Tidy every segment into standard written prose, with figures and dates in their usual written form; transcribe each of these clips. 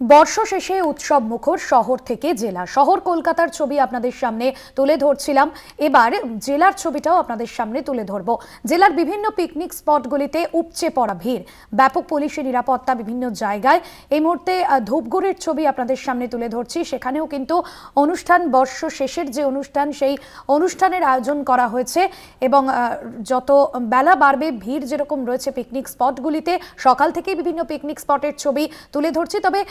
বর্ষ শেষে উৎসব মুখর শহর থেকে জেলা। শহর কলকাতার ছবি আপনাদের সামনে তুলে ধরছিলাম, এবার জেলার ছবিটাও আপনাদের সামনে তুলে ধরবো। জেলার বিভিন্ন পিকনিক স্পটগুলিতে উপচে পড়া ভিড়, ব্যাপক পুলিশি নিরাপত্তা বিভিন্ন জায়গায়। এই মুহূর্তে ধূপগুড়ির ছবি আপনাদের সামনে তুলে ধরছি। সেখানেও কিন্তু অনুষ্ঠান, বর্ষ শেষের যে অনুষ্ঠান, সেই অনুষ্ঠানের আয়োজন করা হয়েছে এবং যত বেলা বাড়বে ভিড় যেরকম রয়েছে পিকনিক স্পটগুলিতে, সকাল থেকেই বিভিন্ন পিকনিক স্পটের ছবি তুলে ধরছি। তবে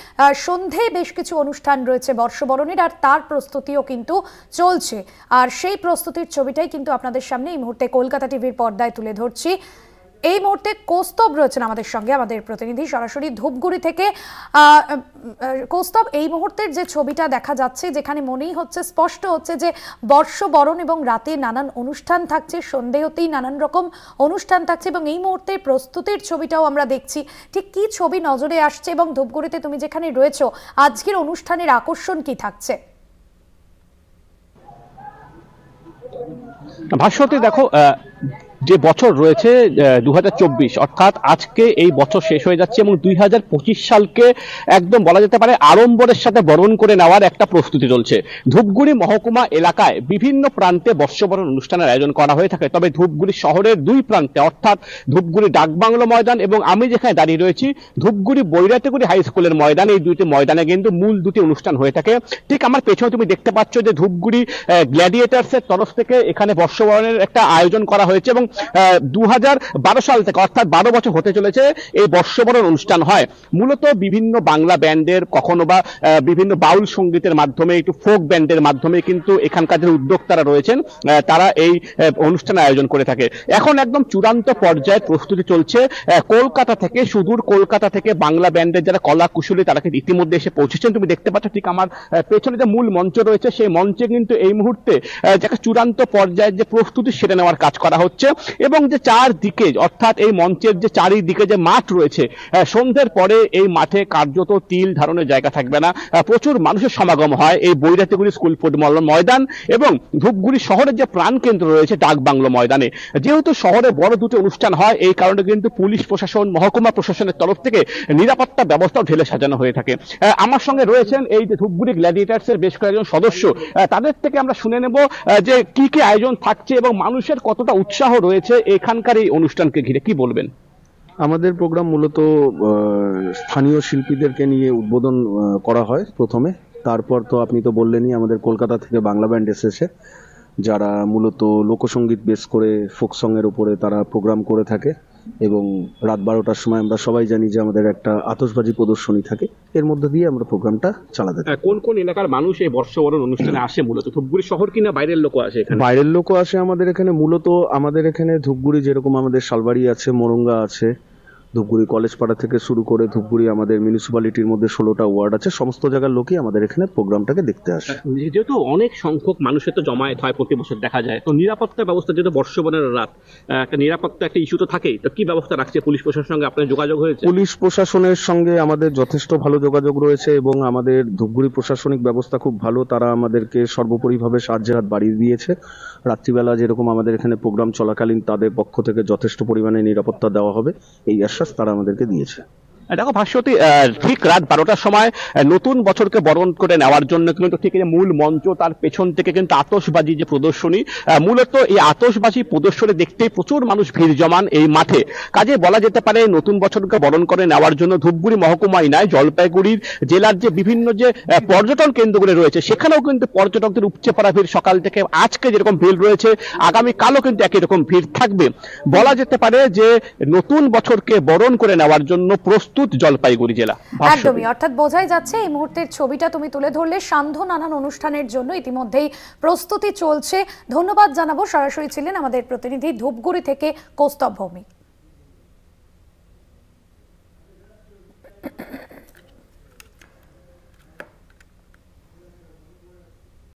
সন্ধ্যায় বেশ কিছু অনুষ্ঠান রয়েছে বর্ষবরণের, আর তার প্রস্তুতিও কিন্তু চলছে। আর সেই প্রস্তুতির ছবিটাই কিন্তু আপনাদের সামনে এই মুহূর্তে কলকাতা টিভির পর্দায় তুলে ধরছি। এই মুহূর্তে কৌস্তব রয়েছেন আমাদের সঙ্গে, আমাদের প্রতিনিধি সরাসরি ধূপগুড়ি থেকে। কৌস্তব, এই মুহূর্তের যে ছবিটা দেখা যাচ্ছে, যেখানে মনেই হচ্ছে, স্পষ্ট হচ্ছে যে বর্ষবরণ এবং রাতে নানান অনুষ্ঠান থাকছে, সন্ধে হতেই নানান রকম অনুষ্ঠান থাকছে এবং এই মুহূর্তে প্রস্তুতির ছবিটাও আমরা দেখছি। ঠিক কি ছবি নজরে আসছে এবং ধূপগুড়িতে তুমি যেখানে রয়েছো, আজকের অনুষ্ঠানের আকর্ষণ কি থাকছে? ভাস্বতী, দেখো, যে বছর রয়েছে 2024, অর্থাৎ আজকে এই বছর শেষ হয়ে যাচ্ছে এবং 2025 সালকে একদম বলা যেতে পারে আড়ম্বরের সাথে বরণ করে নেওয়ার একটা প্রস্তুতি চলছে। ধূপগুড়ি মহকুমা এলাকায় বিভিন্ন প্রান্তে বর্ষবরণ অনুষ্ঠানের আয়োজন করা হয়ে থাকে। তবে ধূপগুড়ি শহরের দুই প্রান্তে, অর্থাৎ ধূপগুড়ি ডাকবাংলো ময়দান এবং আমি যেখানে দাঁড়িয়ে রয়েছি ধূপগুড়ি বৈরাতিগুড়ি হাই স্কুলের ময়দান, এই দুইটি ময়দানে কিন্তু মূল দুটি অনুষ্ঠান হয়ে থাকে। ঠিক আমার পেছনে তুমি দেখতে পাচ্ছ যে ধূপগুড়ি গ্ল্যাডিয়েটার্সের তরফ থেকে এখানে বর্ষবরণের একটা আয়োজন করা হয়েছে এবং 2012 সাল থেকে, অর্থাৎ 12 বছর হতে চলেছে এই বর্ষবরণ অনুষ্ঠান হয়। মূলত বিভিন্ন বাংলা ব্যান্ডের, কখনো বা বিভিন্ন বাউল সঙ্গীতের মাধ্যমে, একটু ফোক ব্যান্ডের মাধ্যমে কিন্তু এখানকার যে উদ্যোক্তারা রয়েছেন তারা এই অনুষ্ঠানের আয়োজন করে থাকে। এখন একদম চূড়ান্ত পর্যায়ে প্রস্তুতি চলছে। কলকাতা থেকে, সুদূর কলকাতা থেকে বাংলা ব্যান্ডের যারা কলা কুশলী তারা কিন্তু ইতিমধ্যে এসে পৌঁছেছেন। তুমি দেখতে পাচ্ছ ঠিক আমার পেছনে যে মূল মঞ্চ রয়েছে, সেই মঞ্চে কিন্তু এই মুহূর্তে যাকে চূড়ান্ত পর্যায়ের যে প্রস্তুতি সেটা নেওয়ার কাজ করা হচ্ছে এবং যে চারদিকে, অর্থাৎ এই মঞ্চের যে চারিদিকে যে মাঠ রয়েছে, সন্ধ্যের পরে এই মাঠে কার্যত তিল ধারণের জায়গা থাকবে না। প্রচুর মানুষের সমাগম হয় এই বৈরাতিগুড়ি স্কুল ফুটবল ময়দান এবং ধূপগুড়ি শহরের যে প্রাণকেন্দ্র রয়েছে ডাকবাংলো ময়দানে। যেহেতু শহরে বড় দুটো অনুষ্ঠান হয়, এই কারণে কিন্তু পুলিশ প্রশাসন, মহকুমা প্রশাসনের তরফ থেকে নিরাপত্তা ব্যবস্থাও ঢেলে সাজানো হয়ে থাকে। আমার সঙ্গে রয়েছেন এই যে ধূপগুড়ি গ্ল্যাডিয়েটার্সের বেশ কয়েকজন সদস্য, তাদের থেকে আমরা শুনে নেব যে কি কি আয়োজন থাকছে এবং মানুষের কতটা উৎসাহ রয়েছে এখানকার এই অনুষ্ঠানকে ঘিরে। কি বলবেন? আমাদের প্রোগ্রাম মূলত স্থানীয় শিল্পীদেরকে নিয়ে উদ্বোধন করা হয় প্রথমে। তারপর তো আপনি তো বললেনই, আমাদের কলকাতা থেকে বাংলা ব্যান্ড এসেছে, যারা মূলত লোকসঙ্গীত বেস করে ফোক সং এর উপরে তারা প্রোগ্রাম করে থাকে এবং রাত 12টার সময় আমরা সবাই জানি যে আমাদের একটা আতশবাজি প্রদর্শনী থাকে, এর মধ্যে দিয়ে আমরা প্রোগ্রামটা চালাতে থাকি। কোন কোন এলাকার মানুষ এই বর্ষবরণ অনুষ্ঠানে আসে? মূলত ধূপগুড়ি শহর কিনা বাইরের লোক আসে? বাইরের লোকও আসে আমাদের এখানে। মূলত আমাদের এখানে ধূপগুড়ি যেরকম আমাদের শালবাড়ি আছে, মোরঙ্গা আছে, ধূপগুড়ি কলেজ পাড়া থেকে শুরু করে ধূপগুড়ি আমাদের মিউনিসিপ্যালিটির মধ্যে 16টা ওয়ার্ড আছে, সমস্ত জায়গার লোকই আমাদের এখানে প্রোগ্রামটাকে দেখতে আসে। যেহেতু অনেক সংখ্যক মানুষের তো জমায়েত হয় প্রতি বছর দেখা যায়, তো নিরাপত্তা ব্যবস্থা, যেহেতু বর্ষবরণের রাত, একটা নিরাপত্তা একটা ইস্যু তো থাকেই, তো কি ব্যবস্থা রাখছে পুলিশ প্রশাসনের সঙ্গে? আপনার যোগাযোগ হয়েছে? পুলিশ প্রশাসনের সঙ্গে আমাদের যথেষ্ট ভালো যোগাযোগ রয়েছে এবং আমাদের ধূপগুড়ি প্রশাসনিক ব্যবস্থা খুব ভালো। তারা আমাদেরকে সর্বোপরিভাবে সাহায্যের হাত বাড়িয়ে দিয়েছে। রাত্রিবেলা যেরকম আমাদের এখানে প্রোগ্রাম চলাকালীন তাদের পক্ষ থেকে যথেষ্ট পরিমাণে নিরাপত্তা দেওয়া হবে, এই আশ্বাস তারা আমাদেরকে দিয়েছে। দেখো ভাস্বতী, ঠিক রাত 12টার সময় নতুন বছরকে বরণ করে নেওয়ার জন্য কিন্তু ঠিক মূল মঞ্চ, তার পেছন থেকে কিন্তু আতশবাজি যে প্রদর্শনী, মূলত এই আতশবাজি প্রদর্শনী দেখতেই প্রচুর মানুষ ভিড় জমান এই মাঠে। কাজে বলা যেতে পারে নতুন বছরকে বরণ করে নেওয়ার জন্য ধূপগুড়ি মহকুমায় নয়, জলপাইগুড়ির জেলার যে বিভিন্ন যে পর্যটন কেন্দ্রগুলি রয়েছে সেখানেও কিন্তু পর্যটকদের উপচে পড়া ভিড় সকাল থেকে। আজকে যেরকম ভিড় রয়েছে, আগামীকালও কিন্তু একই রকম ভিড় থাকবে। বলা যেতে পারে যে নতুন বছরকে বরণ করে নেওয়ার জন্য প্রস্তুত জলপাইগুড়ি জেলা। একদমই, অর্থাৎ বোঝাই যাচ্ছে এই মুহূর্তের ছবিটা তুমি তুলে ধরলে, সান্ধ্য নানান অনুষ্ঠানের জন্য ইতিমধ্যেই প্রস্তুতি চলছে। ধন্যবাদ জানাবো, সরাসরি ছিলেন আমাদের প্রতিনিধি ধূপগুড়ি থেকে কৌস্তব ভৌমিক।